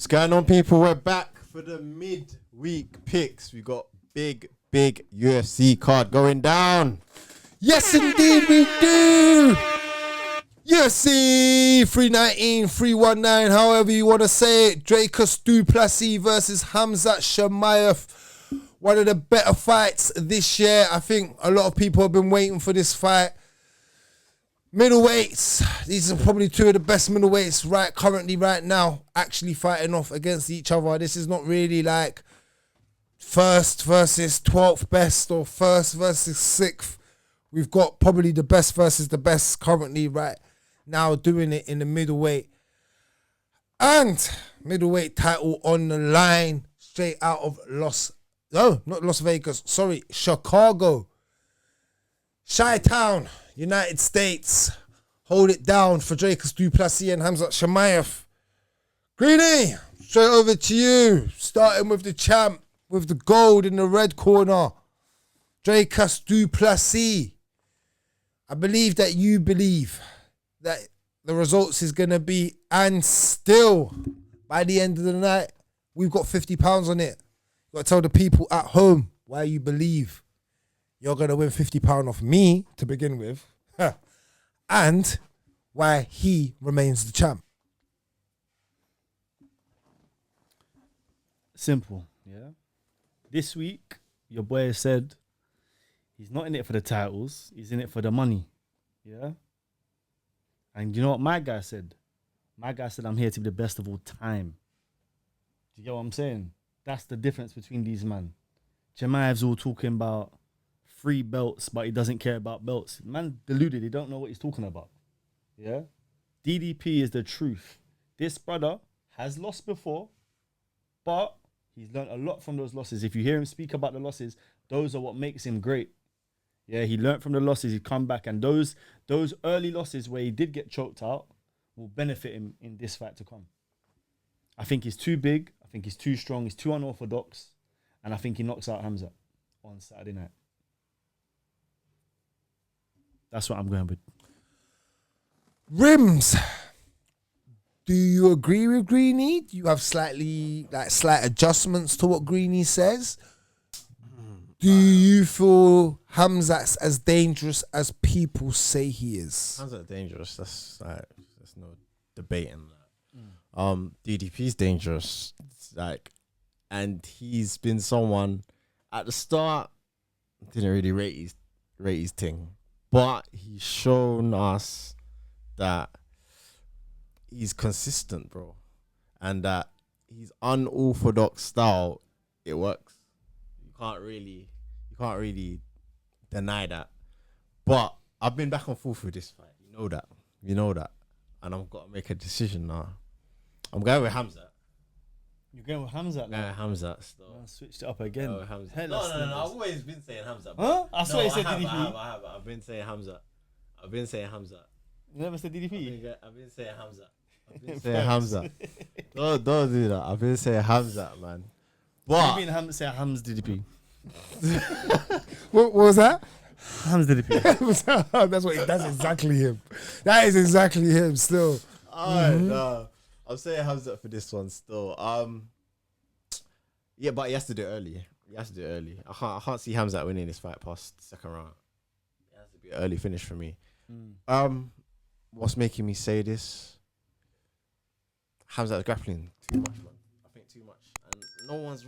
What's going on, people? We're back for the midweek picks. We got big UFC card going down. Yes, indeed, we do. UFC 319, 319, however you want to say it. Dricus du Plessis versus Khamzat Chimaev. One of the better fights this year. I think a lot of people have been waiting for this fight. Middleweights, these are probably two of the best middleweights right now, actually fighting off against each other. This is not really like first versus 12th best or first versus 6th. We've got probably the best versus the best currently right now doing it in the middleweight. And middleweight title on the line straight out of Chicago. Chi-Town, United States. Hold it down for Dricus du Plessis and Khamzat Chimaev. Greeny, straight over to you. Starting with the champ, with the gold in the red corner. Dricus du Plessis. I believe that you believe that the results is going to be, and still, by the end of the night, we've got £50 on it. You got to tell the people at home why you believe you're going to win £50 off me to begin with, and why he remains the champ. Simple, yeah. This week, your boy said he's not in it for the titles, he's in it for the money, yeah? And you know what my guy said? My guy said, I'm here to be the best of all time. Do you get what I'm saying? That's the difference between these men. Chimaev's all talking about 3 belts, but he doesn't care about belts. Man deluded, he don't know what he's talking about. Yeah? DDP is the truth. This brother has lost before, but he's learned a lot from those losses. If you hear him speak about the losses, those are what makes him great. Yeah, he learned from the losses, he come back, and those early losses where he did get choked out will benefit him in this fight to come. I think he's too big, I think he's too strong, he's too unorthodox, and I think he knocks out Khamzat on Saturday night. That's what I'm going with. Rims, do you agree with Greeny? Do you have slight adjustments to what Greeny says? Do you feel Khamzat's as dangerous as people say he is? Khamzat's dangerous. There's no debating that. DDP's dangerous. And he's been someone at the start didn't really rate his thing. But he's shown us that he's consistent, bro. And that his unorthodox style, it works. You can't really deny that. But I've been back and forth with this fight. You know that. And I've got to make a decision now. I'm going with Khamzat. You're going with Khamzat now? Yeah, Khamzat still. I switched it up again. No, no. I've always been saying Khamzat. Huh? I saw you said DDP. I have. I've been saying Khamzat. You never said DDP? I've been saying Khamzat. Don't do that. I've been saying Khamzat, man. What? You mean say Hams DDP? What was that? Hams DDP. That's exactly him. That is exactly him still. Alright, no. I'm saying Khamzat for this one still. Yeah, but he has to do it early. I can't see Khamzat winning this fight past the second round. It has to be an early finish for me. What's making me say this? Khamzat's grappling too much, man. I think too much, and no one's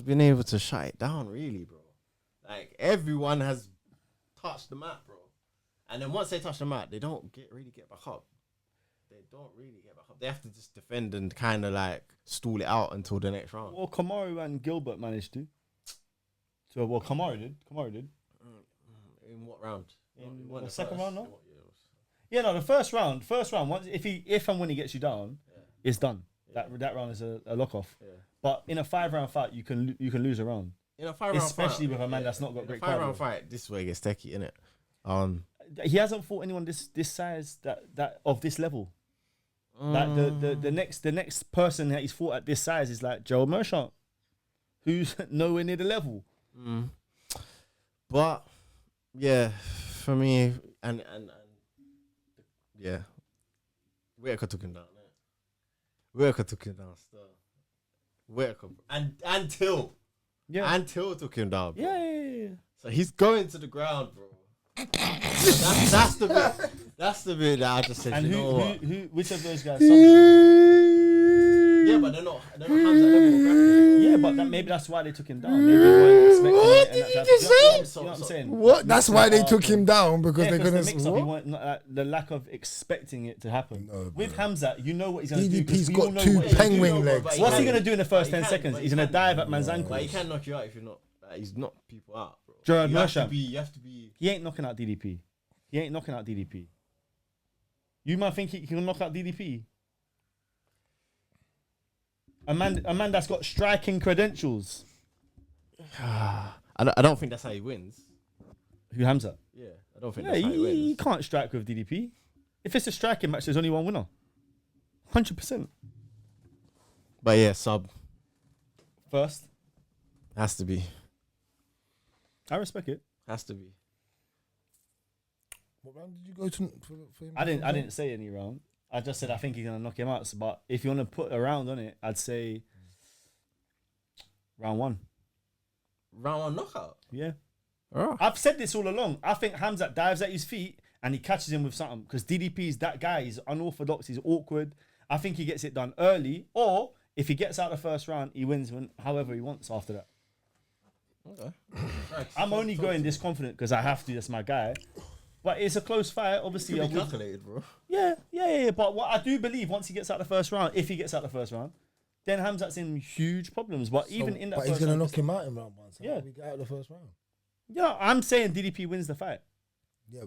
been able to shut it down, really, bro. Like, everyone has touched the mat, bro. And then once they touch the mat, they don't really get back up. They have to just defend and kind of like stall it out until the next round. Well, Kamaru and Gilbert managed to. So, well, Kamaru did. In what round? In the second round, no? Yeah, no, the first round. Once if and when he gets you down, it's done. Yeah. That round is a lock off. Yeah. But in a 5-round fight, you can lose a round. In a 5-round especially with a man that's not got great cardio. 5-round fight, this is where it gets techie, innit? He hasn't fought anyone this size that of this level. Like the next person that he's fought at this size is like Joe Merchant, who's nowhere near the level. But yeah, for me, and yeah, Whitaker took him down. Whitaker took him down. Still. Whitaker and Till. Yeah. And Till took him down. Bro. Yeah. So he's going to the ground, bro. that's the bit. That's the bit that I just said. And you know what? which of those guys? Yeah, but they're not Hamza level of grappling. Yeah, but maybe that's why they took him down. Maybe they weren't expecting What it. did And you that just type of- say? You know what I'm saying? What? That's why they Mix-up, took him down because Yeah, they're because gonna. the mix-up, he What? weren't, the lack of expecting it to happen. No, With bro. Hamzat, you know what he's going to do. 'cause DDP's we all got know two what he's gonna do. penguin You know, legs. but What's he can- going to do in the first but 10 he seconds? can- He's going to dive at man's ankles. But he can knock you out if you're not. He's knocking people out, bro. Gerard You have to Mershaw. be. You have to be. He ain't knocking out DDP. He ain't knocking out DDP. You might think he can knock out DDP. A man that's got striking credentials. I don't think that's how he wins. Who Hamzat? Yeah, I don't think Yeah, that's how he he wins. can't strike with DDP. If it's a striking match, there's only one winner. 100%. But yeah, sub First, has to be. I respect it. Has to be. What round did you go to for him? I didn't say any round. I just said I think he's gonna knock him out. So, but if you want to put a round on it, I'd say round 1. Round 1 knockout. Yeah. Oh. I've said this all along. I think Hamzat dives at his feet and he catches him with something because DDP is that guy. He's unorthodox. He's awkward. I think he gets it done early, or if he gets out the first round, he wins however he wants after that. Okay. I'm only going this confident because I have to. That's my guy. But it's a close fight. Obviously, Be I would- calculated, bro. yeah. But what I do believe, once he gets out the first round, if he gets out the first round, then Hamzat's in huge problems. But even in that but first he's gonna round, knock him out in round 1. So Yeah. yeah, we get out of the first round. yeah, I'm saying DDP wins the fight. Yeah,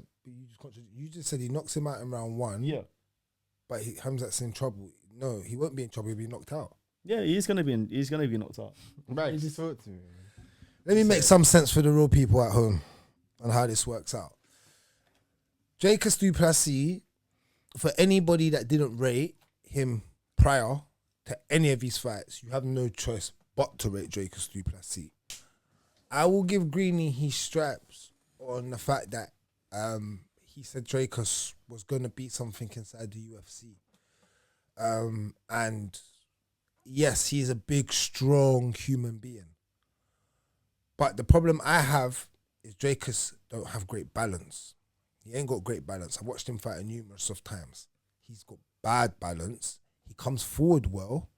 but you just said he knocks him out in round 1. Yeah. But Hamzat's in trouble. No, he won't be in trouble. He'll be knocked out. Yeah, he's gonna be knocked out. Right, just talk to me. Let me make some sense for the real people at home on how this works out. Dricus du Plessis, for anybody that didn't rate him prior to any of his fights, you have no choice but to rate Dricus du Plessis. I will give Greeny his stripes on the fact that he said Dricus was going to beat something inside the UFC. And yes, he's a big, strong human being. But the problem I have is Dricus don't have great balance. He ain't got great balance. I've watched him fight numerous of times. He's got bad balance. He comes forward well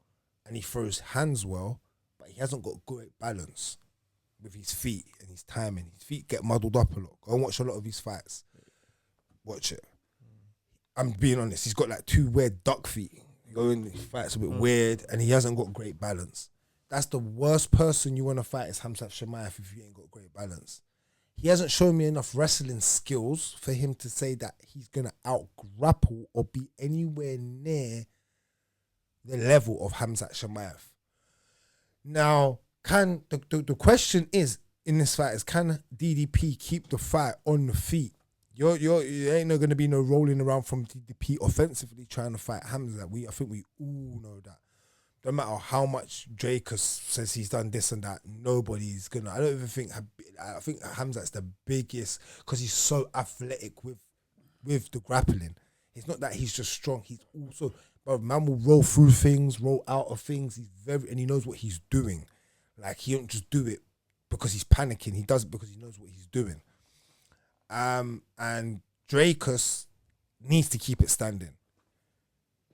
and he throws hands well, but he hasn't got great balance with his feet and his timing. His feet get muddled up a lot. Go and watch a lot of his fights. Watch it. I'm being honest. He's got like 2 weird duck feet. He go in, he fights a bit weird and he hasn't got great balance. That's the worst person you want to fight is Khamzat Chimaev if you ain't got great balance. He hasn't shown me enough wrestling skills for him to say that he's going to out-grapple or be anywhere near the level of Khamzat Chimaev. Now, the question is, in this fight, is can DDP keep the fight on the feet? You ain't going to be no rolling around from DDP offensively trying to fight Khamzat. I think we all know that. No matter how much Dricus says he's done this and that, nobody's gonna. I don't even think. I think Khamzat's the biggest because he's so athletic with the grappling. It's not that he's just strong. He's also, bro, man will roll through things, roll out of things. And he knows what he's doing. Like he don't just do it because he's panicking. He does it because he knows what he's doing. And Dricus needs to keep it standing.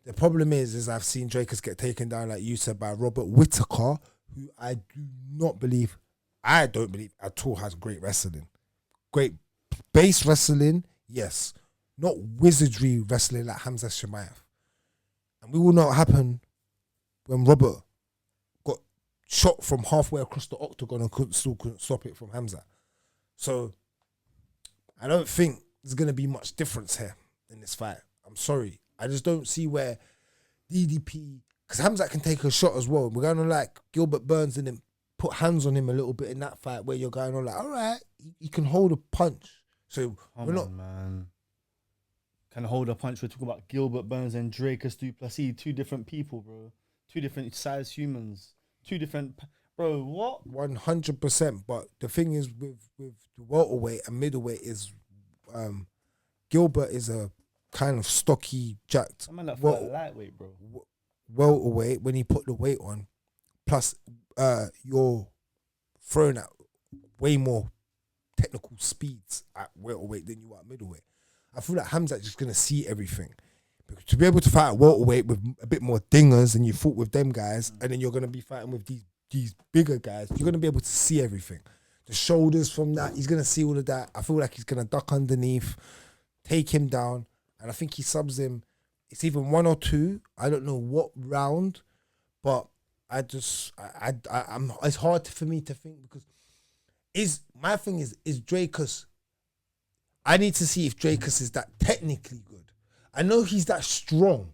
The problem is I've seen Dricus get taken down, like you said, by Robert Whittaker, who I don't believe at all has great wrestling. Great base wrestling, yes. Not wizardry wrestling like Khamzat Chimaev. And we all know what happened when Robert got shot from halfway across the octagon and couldn't stop it from Khamzat. So I don't think there's going to be much difference here in this fight. I'm sorry. I just don't see where DDP, because Khamzat can take a shot as well. We're going on like Gilbert Burns and then put hands on him a little bit in that fight where you're going on like, all right, he can hold a punch. So we're not, man. Can hold a punch. We're talking about Gilbert Burns and Dricus du Plessis, 2 different people, bro. 2 different size humans. 2 different, bro. What? 100%. But the thing is with the welterweight and middleweight is Gilbert is a kind of stocky, jacked. I mean, that for a lightweight, bro. welterweight when he put the weight on, plus you're throwing out way more technical speeds at welterweight than you are at middleweight. I feel like Khamzat's just gonna see everything. Because to be able to fight at welterweight with a bit more dingers and you fought with them guys, and then you're gonna be fighting with these bigger guys, you're gonna be able to see everything. The shoulders from that, he's gonna see all of that. I feel like he's gonna duck underneath, take him down, and I think he subs him. It's either 1 or 2. I don't know what round, but I'm. It's hard for me to think because my thing is Dricus. I need to see if Dricus is that technically good. I know he's that strong,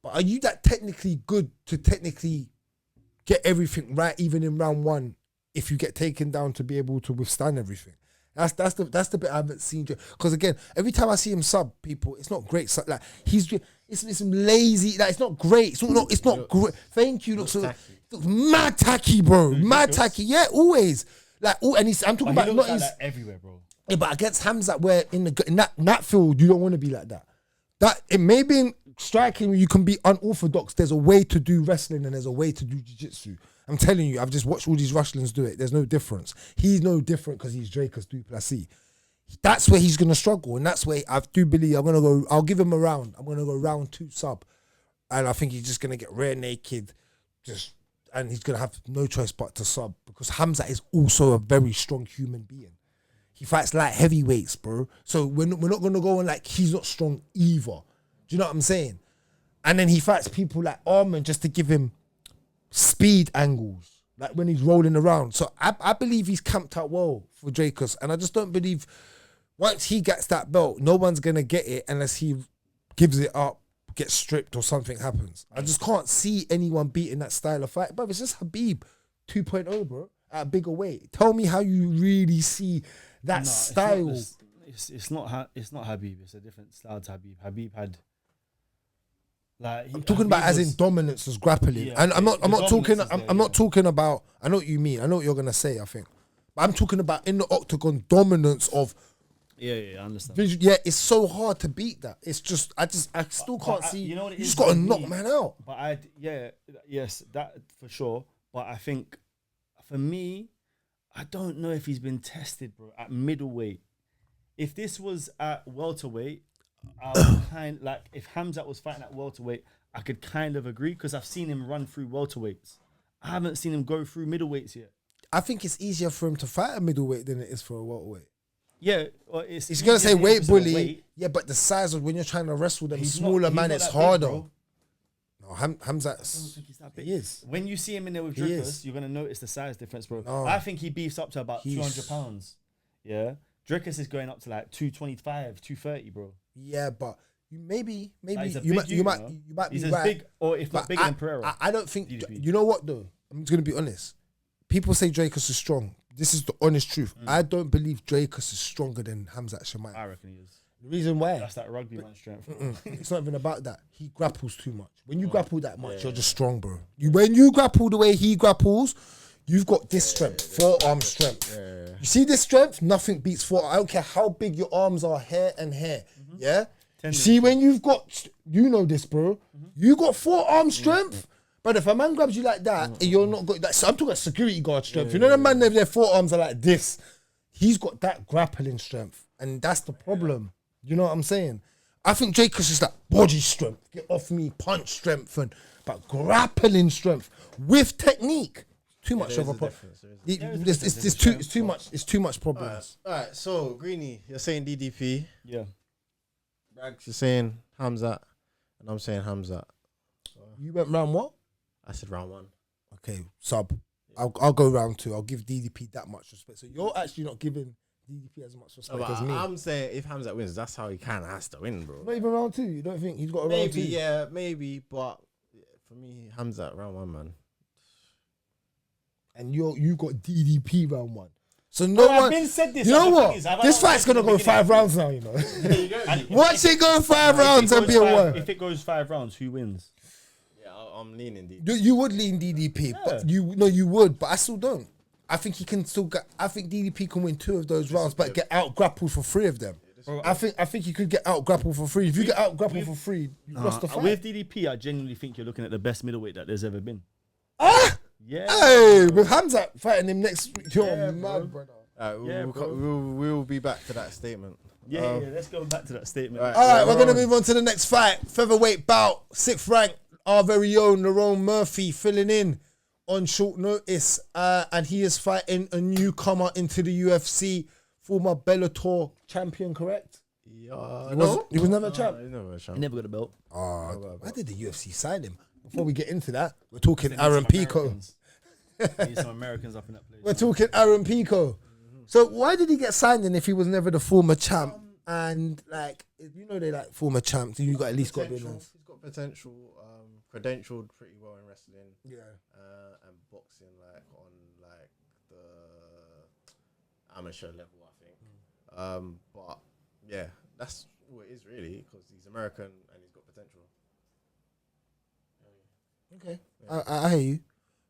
but are you that technically good to technically get everything right, even in round 1, if you get taken down to be able to withstand everything? That's the bit I haven't seen. Because again, every time I see him sub people, it's not great. Like it's lazy. Like it's not great. It's not great. Thank you. Looks mad tacky, bro. Mad tacky. Yeah, always. Like and I'm talking about not like everywhere, bro. Yeah, but against Khamzat, where in that field, you don't want to be like that. That it may be in striking, you can be unorthodox. There's a way to do wrestling and there's a way to do jiu-jitsu. I'm telling you, I've just watched all these Russians do it. There's no difference. He's no different because he's Dricus du Plessis. That's where he's gonna struggle, and that's where I do believe I'll give him a round. I'm gonna go round 2 sub, and I think he's just gonna get rear naked, and he's gonna have no choice but to sub because Khamzat is also a very strong human being. He fights light heavyweights, bro. So we're not gonna go on like he's not strong either. Do you know what I'm saying? And then he fights people like Armand just to give him speed angles, like when he's rolling around. So I believe he's camped out well for Dricus, and I just don't believe once he gets that belt, no one's gonna get it unless he gives it up, gets stripped, or something happens. I just can't see anyone beating that style of fight, bro. It's just Habib 2.0, bro, at a bigger weight. Tell me how you really see that style. It's not Habib. It's a different style to Habib. Habib had. Like I'm talking about as in dominance as grappling, and I'm not talking about. I know what you mean. I know what you're gonna say. I think, but I'm talking about in the octagon dominance of. Yeah, I understand. Yeah, it's so hard to beat that. It's just I still can't see. You know what it you is just gotta for knock me? man out. But yes, that for sure. But I think for me, I don't know if he's been tested, bro, at middleweight. If this was at welterweight, I would kind like if Khamzat was fighting at welterweight, I could kind of agree because I've seen him run through welterweights. I haven't seen him go through middleweights yet. I think it's easier for him to fight a middleweight than it is for a welterweight. Yeah, well, it's He's gonna say weight bully. Weight. Yeah, but the size of when you're trying to wrestle them He's smaller not man, that it's big, harder. bro. No, Khamzat's. I don't think he's that big. He is. When you see him in there with He Dricus, is. you're gonna notice the size difference, bro. No. I think he beefs up to about He's- 200 pounds. Yeah, Dricus is going up to like 225, 230, bro. Yeah, but you maybe Like, he's a you big might dude, you might know? you might He's be as right. big, or if not But bigger than Pereira. I don't think DDP. you know what though. I'm just gonna be honest. People say Dricus is strong. This is the honest truth. I don't believe Dricus is stronger than Khamzat Chimaev. I reckon he is. The reason why That's that rugby man strength. it's not even about that. He grapples too much. When you grapple that much, you're just strong, bro. When you grapple the way he grapples, you've got this strength, forearm strength. You see this strength? Nothing beats forearm. I don't care how big your arms are, hair and hair. Yeah. You see when you've got, you know this, bro. You got forearm strength. But if a man grabs you like that, you're not got that. So I'm talking about security guard strength. You know the man, their forearms are like this. He's got that grappling strength, and that's the problem. You know what I'm saying? I think Dricus is like body strength, get off me, punch strength, but grappling strength with technique. Too much of a problem. It's too much. It's too much problems. All right, so Greeny, you're saying DDP. Yeah. Rags, you're saying Khamzat, and I'm saying Khamzat. You went round what? I said round 1. Okay, sub. I'll go round 2. I'll give DDP that much respect. So you're actually not giving DDP as much respect as me. I'm saying if Khamzat wins, that's how he kind of has to win, bro. Not even round 2. You don't think he's got a round 2? Maybe, yeah, maybe, but for me, Khamzat round 1, man. And you got DDP round 1. So no one. I've been said this. You know the what? thing is, have I This not fight's said gonna in the go 5 beginning? rounds now. You know. And Watch it go 5 if rounds it and goes be a five- one. If it goes 5 rounds, who wins? Yeah, I'm leaning DDP. You would lean DDP, but you would, but I still don't. I think he can still get. I think DDP can win 2 of those rounds, but get out grappled for 3 of them. Bro, I think you could get out grappled for free. If you get out grappled for free, you lost the fight. With DDP, I genuinely think you're looking at the best middleweight that there's ever been. Ah! Yeah. Hey, with Khamzat fighting him next week, you're Yeah, mad, brother. We'll be back to that statement. Yeah, let's go back to that statement. Right. All right, we're going to move on to the next fight. Featherweight bout, 6th rank, our very own Lerone Murphy filling in on short notice. And he is fighting a newcomer into the UFC, former Bellator champion, correct? Yeah, He was never a champ. He's never a champ. He never got a belt. Why did the UFC sign him? Before we get into that, we're talking Aaron Pico. Need some Americans up in that place. We're talking Aaron Pico. So why did he get signed then if he was never the former champ? And like, you know, they like former champs. You got at least got to be nice. He's got potential, credentialed pretty well in wrestling. Yeah. And boxing like on like the amateur level, I think. But yeah, that's what it is really, because he's American and he's got potential. Okay, I hear you.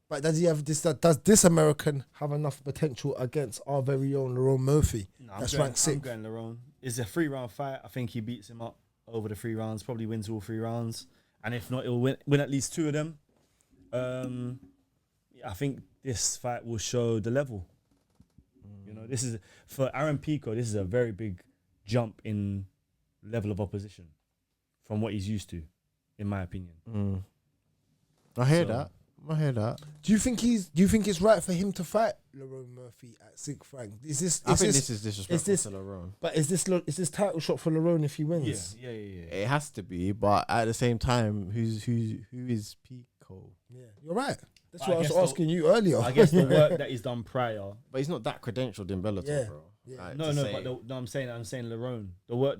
But does he have this? Does this American have enough potential against our very own Lerone Murphy? No, That's I'm ranked 6th. going Lerone. It's a 3-round fight. I think he beats him up over the 3 rounds. Probably wins all 3 rounds, and if not, he'll win at least 2 of them. I think this fight will show the level. You know, this is for Aaron Pico. This is a very big jump in level of opposition from what he's used to, in my opinion. I hear that. Do you think it's right for him to fight Lerone Murphy at 6th rank? I think this is disrespectful to Lerone. But is this title shot for Lerone if he wins? Yeah. It has to be, but at the same time, who is Pico? Yeah, you're right. That's I what I was guess asking you earlier. I guess the work that he's done prior. But he's not that credentialed in Bellator, Yeah. bro. Yeah. Like, No, to no, say- but I'm saying Lerone. The work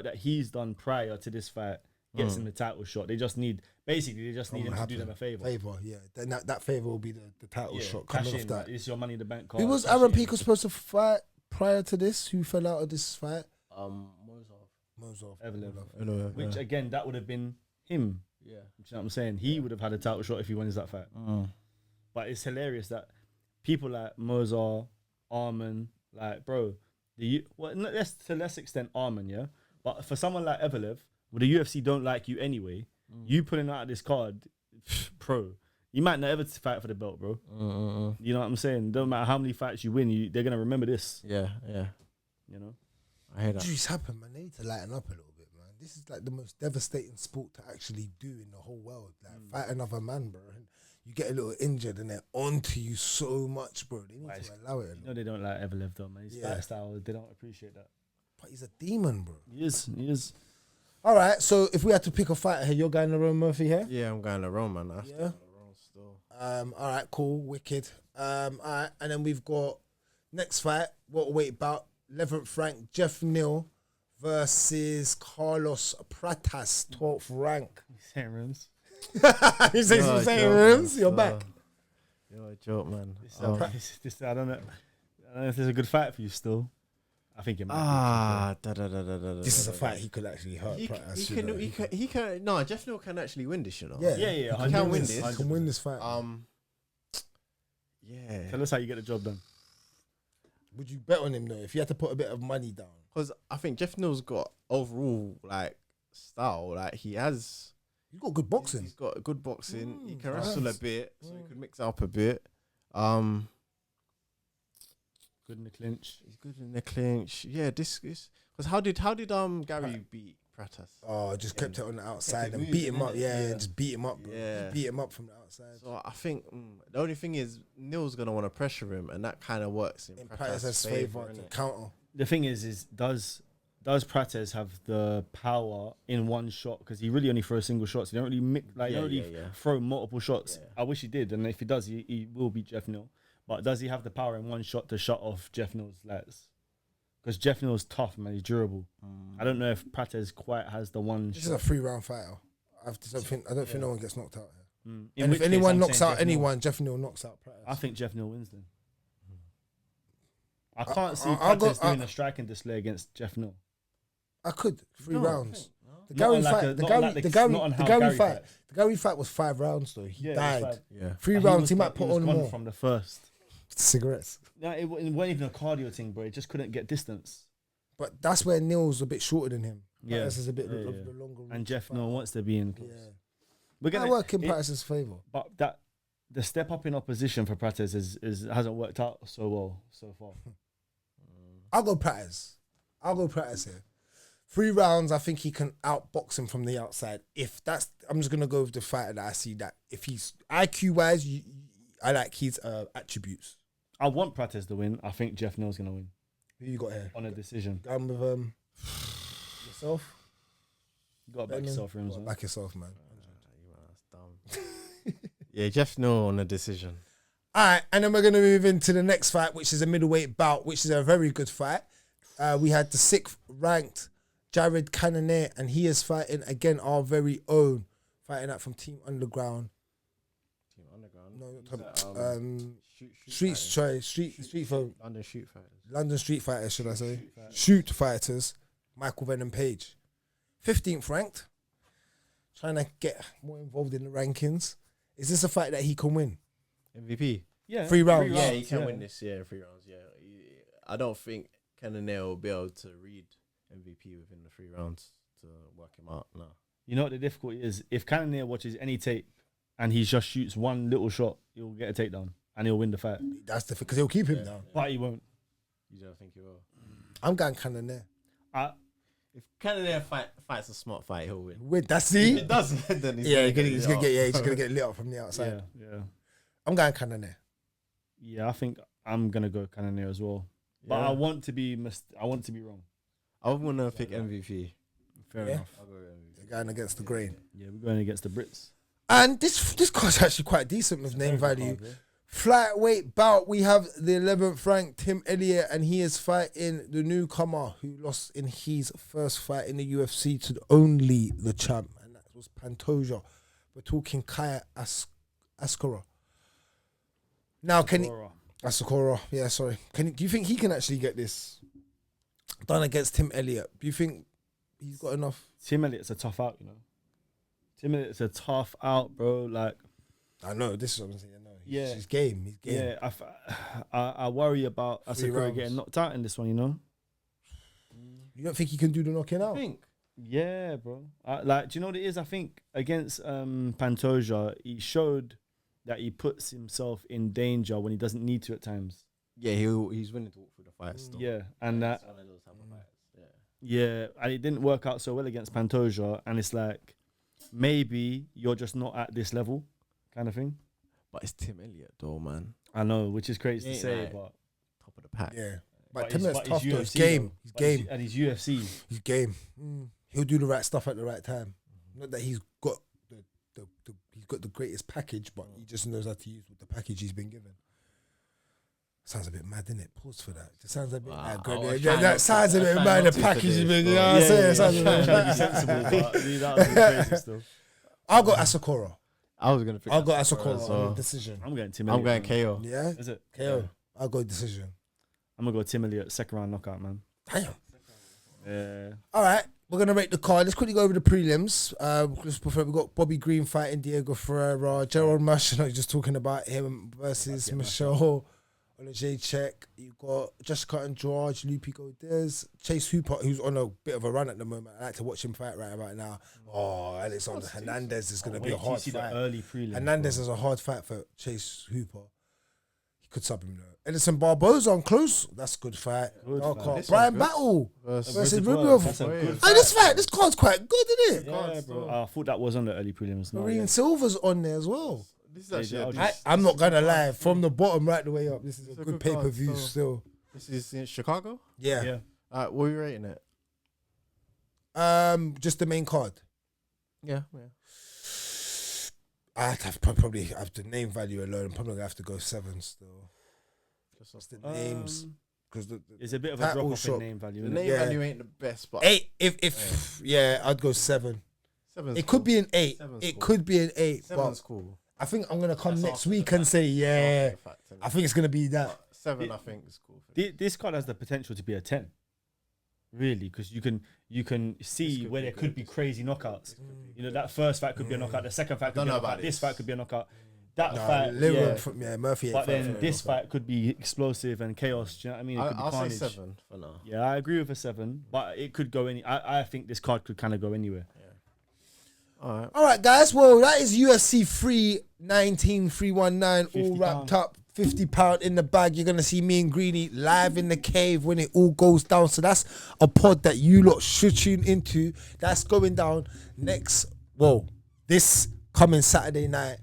that he's done prior to this fight gets him the title shot. They just need him to do them a favor. Yeah. Then that favor will be the title shot Cash coming off in, that. like, it's your money in the bank card. Who was cash Aaron in. Pico supposed to fight prior to this? Who fell out of this fight? Mozov. Evelev. Which again, that would have been him. Yeah. You know what I'm saying? He would have had a title shot if he wins that fight. But it's hilarious that people like Mozart, Arman, like, bro, let's to less extent Arman, yeah? But for someone like Evelev, well, the UFC don't like you anyway, you pulling out of this card, bro, you might not ever fight for the belt, bro. You know what I'm saying? Don't matter how many fights you win, they're going to remember this. Yeah. You know? I hear that. Injuries happen, man. They need to lighten up a little bit, man. This is like the most devastating sport to actually do in the whole world. Like, fight another man, bro. And you get a little injured and they're onto you so much, bro. They need to allow it. You know they don't like Evelev though, man. His fight style, they don't appreciate that. But he's a demon, bro. He is. All right, so if we had to pick a fighter here, you're going Lerone Murphy here? Yeah, I'm going Lerone, man. Yeah. Lerone still. All right, cool, wicked. All right, and then we've got next fight, what weight bout, 11th rank, Jeff Neal versus Carlos Prates, 12th rank. Same rooms. You say some same rooms? You're back. You're a joke, man. I don't know if there's a good fight for you still. I think it might be. This is a fight he could actually hurt Prates. He can. No, Jeff Neal can actually win this, you know. Yeah. He can win this. He can win this fight. Yeah. Tell us how you get the job done. Would you bet on him though? If you had to put a bit of money down, Because I think Jeff Neal's got overall like style. Like he's got good boxing. He's got good boxing. He can nice. wrestle a bit, so he could mix it up a bit. Good in the clinch. He's good in the clinch. Yeah, this is because how did Gary beat Prates? Oh, just kept it on the outside it and moving, beat him up. innit? Yeah, Yeah. just beat him up. Bro. Yeah. Just beat him up from the outside. So I think the only thing is Neal's gonna want to pressure him, and that kind of works in In Prates' Prates' favor. favor to counter. The thing is does Prates have the power in one shot? Because he really only throws single shots. He don't really throw multiple shots. Yeah. I wish he did, and if he does, he will beat Jeff Neal. But does he have the power in one shot to shut off Jeff Neal's lights? Because Jeff Neal's tough, man. He's durable. I don't know if Prates quite has the one. This is a 3-round fighter. I don't think no one gets knocked out here. In And which if case, anyone I'm knocks saying out Jeff Neal. anyone, Jeff Neal knocks out Prates. I think Jeff Neal wins then. I can't see I'll go- Prates doing a striking display against Jeff Neal. I could 3 No, rounds. The Not Gary on like fight, a- the not on Gary, like the the- Gary, not on the how Gary Gary fight, fights. the Gary fight was 5 rounds though. He Yeah, it was died. 5. Yeah. 3 And rounds, he was might gone- put was on gone more. from the first. Cigarettes. No, it wasn't even a cardio thing, bro. It just couldn't get distance. But that's where Neal's a bit shorter than him. Yeah. Prates is a bit Yeah, of yeah. the longer. And reach Jeff fighter. no wants to be in close. Yeah. We're I gonna work in it- Prates' favour. But the step up in opposition for Prates hasn't worked out so well so far. I'll go Prates. Here. 3 rounds, I think he can outbox him from the outside. If that's, I'm just gonna go with the fighter that I see that if he's IQ wise, I like his attributes. I want Prates to win. I think Jeff Neal's gonna win Who you got here? on a decision. Going with yourself. You got to back yourself, Rims. man. Back yourself, man. That's dumb. Yeah, Jeff Neal on a decision. All right, and then we're going to move into the next fight, which is a middleweight bout, which is a very good fight. We had the 6th ranked Jared Cannonier, and he is fighting again our very own, fighting out from Team Underground. Team Underground. No, Street for London Shoot Fighters. London Street Fighters, should I say? Shoot Fighters. Michael Venom Page, 15th ranked, trying to get more involved in the rankings. Is this a fight that he can win? MVP. Yeah, 3 rounds. Yeah, he can win this. Yeah, 3 rounds. Yeah, I don't think Cannonier will be able to read MVP within the 3 rounds to work him out. No. You know what the difficulty is? If Cannonier watches any tape and he just shoots one little shot, he'll get a takedown and he'll win the fight. That's the because he'll keep him down. But he won't. You don't think he will? I'm going Cannonier. If Cannonier fights a smart fight, he'll win. Wait, that's If he. it doesn't, then he's He's gonna get lit up from the outside. Yeah. I'm going Cannonier. Yeah, I think I'm gonna go Cannonier as well. But Yeah. I want to be wrong. I want to pick MVP. Fair Yeah. enough. I'll go MVP. They're going against the grain. Yeah, we're going against the Brits. And this card's actually quite decent with name value. Flyweight bout, we have the 11th ranked Tim Elliott, and he is fighting the newcomer who lost in his first fight in the UFC to only the champ, and that was Pantoja. We're talking Kaya Asakura. Now, can he... Asakura, yeah, sorry. Do you think he can actually get this done against Tim Elliott? Do you think he's got enough? Tim Elliott's a tough out, you know. Tim Elliott's a tough out, bro. Like, I know, this is what I'm saying. No, Yeah. He's game. He's game. yeah, I worry about 3 Asakura rounds. getting knocked out in this one, you know. You don't think he can do the knocking out? I think. Yeah, bro. Like, do you know what it is? I think against Pantoja, he showed that he puts himself in danger when he doesn't need to at times. Yeah, he's willing to walk through the fight still. Yeah, and It's one of those type of fights. yeah, and it didn't work out so well against Pantoja, and it's like maybe you're just not at this level, kind of thing. But it's Tim Elliott, though, man. I know, which is crazy to Yeah, say, like- but Top of the pack. Yeah. but But Tim Elliott's tough though. He's UFC game. though. He's But game. and he's UFC. He's game. He'll do the right stuff at the right time. Not that he's got he's got the greatest package, but he just knows how to use the package he's been given. Sounds a bit mad, innit? Pause for that. It sounds a bit mad. I was Yeah, trying that not sounds a to- bit I was mad. trying The not to package for is this, been, you bro. know what I'm saying? It sounds a trying bit to be mad. sensible, but dude, that was crazy still. I'll go Asakura. I was gonna pick. I'll go Asakura Asakura as on well. a decision. I'm going Tim I'm Elliott. going man. KO. Yeah? Is it? KO. I'll go decision. I'm gonna go Tim Elliott, 2nd round knockout, man. Damn. Yeah. All right, we're gonna rate the card. Let's quickly go over the prelims. Just before we got Bobby Green fighting Diego Ferreira, Gerald Marshall, just talking about him versus Michelle Olajaychek. You got Jessica Andrade, Lupi Godez, Chase Hooper, who's on a bit of a run at the moment. I like to watch him fight right now. Oh, Alexander Hernandez is gonna be a Wait till you hard see fight. the early prelims. Hernandez bro. is a hard fight for Chase Hooper. He could sub him though. Edison Barbosa on close. That's a good fight. Good Dark fight. card. This Brian one's good. Battle Versus- versus Well, Rubio. that's a good Hey, fight. this card's quite good, isn't it? Yeah, bro. I thought that was on the early prelims. No, Marine yeah. Silva's on there as well. This is actually. I'll a- just- I'm not gonna lie, from the bottom right the way up, this is a It's a good good card, pay-per-view so- still. This is in Chicago. Yeah. Yeah. What are you rating it? Just the main card. Yeah. I'd have probably have the name value alone. I'm probably gonna have to go 7 still. Just the names, because It's a bit of a title drop off shot. in name value. The Innit? name Yeah. value ain't the best, but 8. If I'd go 7. seven's It could be an 8. Seven's It cool. could be an 8. Seven's But cool. I think I'm gonna come That's next after week the and say, yeah. After the fact, innit? I think it's gonna be that. 7, I think, is cool. This card has the potential to be a 10. Really, because you can see could where be there good. could be crazy knockouts. You know, that first fight could be a knockout. The second fight could don't be a know knockout. about This this. fight could be a knockout. that fight, Murphy ain't but fighting then for this him. fight could be explosive and chaos. Do you know what I mean? It could be I'll say carnage. 7 for now. Yeah, I agree with a 7, but it could go any. I think this card could kind of go anywhere. All All right, guys. Well, that is UFC 319, 319, all wrapped up. £50 in the bag. You're going to see me and Greeny live in the cave when it all goes down. So that's a pod that you lot should tune into. That's going down this coming Saturday night.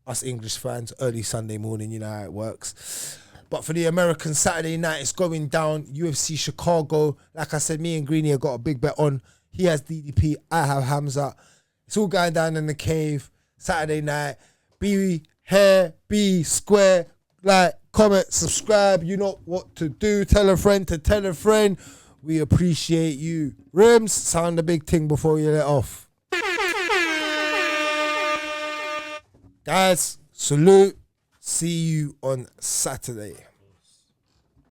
Us English fans, early Sunday morning, you know how it works. But for the American Saturday night, it's going down. UFC Chicago. Like I said, me and Greeny have got a big bet on. He has DDP. I have Khamzat. It's all going down in the cave. Saturday night. Be here. Be square. Like, comment, subscribe. You know what to do. Tell a friend to tell a friend. We appreciate you. Rims, sound the big thing before you let off. Guys, salute. See you on Saturday.